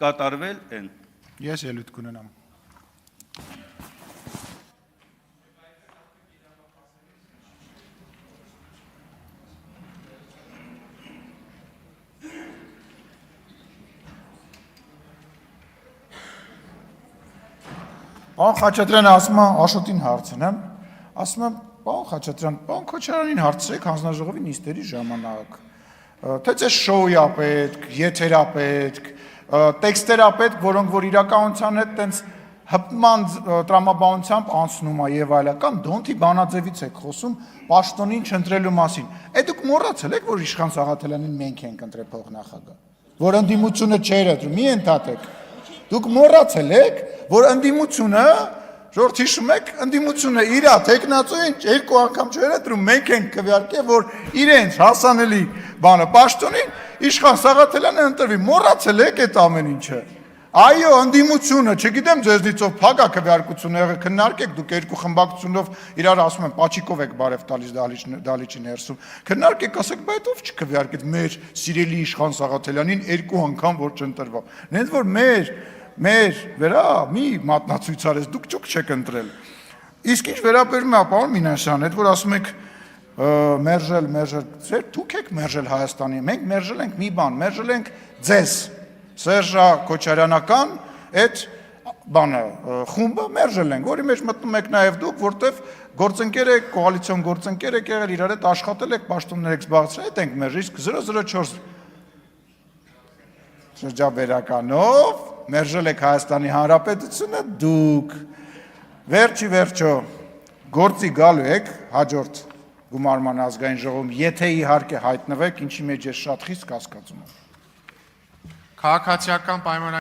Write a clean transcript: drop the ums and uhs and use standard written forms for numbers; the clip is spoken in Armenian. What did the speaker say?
կատարվել են։ Ես ելույթ կունենամ։ Պարոն Խաչատրյանը ասում է Աշոտին հարցնեմ, ասում եմ, պարոն Խաչատրյան, պարոն Քոչարյանին հարցրեք հանձնաժողովի նիստերի ժամանակ, թե ձեզ շոու է պետք, եթեր է պետք, տեքստեր է պետք, որոնք որ իրականության հետ տենց հպման տրամաբանությամբ անցնում է եւ այլն, կամ Դոնթի բանաձևից եք խոսում պաշտոնին չընտրելու մասին։ Դուք մոռացել եք, որ Իշխան Սաղաթելյանին մենք ենք ընտրել փոխնախագահ, որ ընդդիմությունը չէր ընտրում, մի ընդհատեք։ Դուք մոռացել եք, որ ընդդիմությունը, ժողովուրդ հիշում եք, ընդդիմությունը իր տեխնացուին երկու անգամ չէր ընտրում, մենք ենք քվեարկել, որ իրենց հասանելի բանը պաշտոնին Իշխան Սաղաթելյանը ընտրվի, մոռացել եք այդ ամեն ինչը։ Այո, ընդդիմությունը, չգիտեմ ձեզնից ով փակ է քվեարկությունը եղել, քննարկեք, դուք երկու խմբակցությունով իրար ասում են, պաչիկով եք բարև տալիս դալիճի ներսում, քննարկեք, ասեք, բայց ով չքվեարկեց մեր սիրելի Իշխան Սաղաթելյանին երկու անգամ որ չընտրվա։ Նենց որ մեր վերա մի մատնացույց արես, դուք ճուկ չեք ընտրել։ Իսկ ինչ վերաբերում է պարոն Մինասյան, այդ որ ասում եք մերժել, դուք եք մերժել Հայաստանի, մենք մերժել ենք մի բան, մերժել ենք ձեզ, Սերժա Քոչարյանական այդ բանը խումբը մերժել ենք, որի մեջ մտնում եք նաև դուք, որտեվ գործընկեր եք, կոալիցիոն գործընկեր եք եղել, իրար հետ աշխատել եք, պաշտոններ եք զբաղեցրել, այդ ենք մերժել, իսկ 004 շրջաբերականով մերժել եք Հայաստանի Հանրապետությունը դուք, վերջո, գործի գալու եք հաջորդ գումարման ազգային ժողովում, եթե իհարկե հայտնվեք, ինչի մեջ ես շատ խիստ կասկածում եմ։ Քաղաքացիական պայմանագրի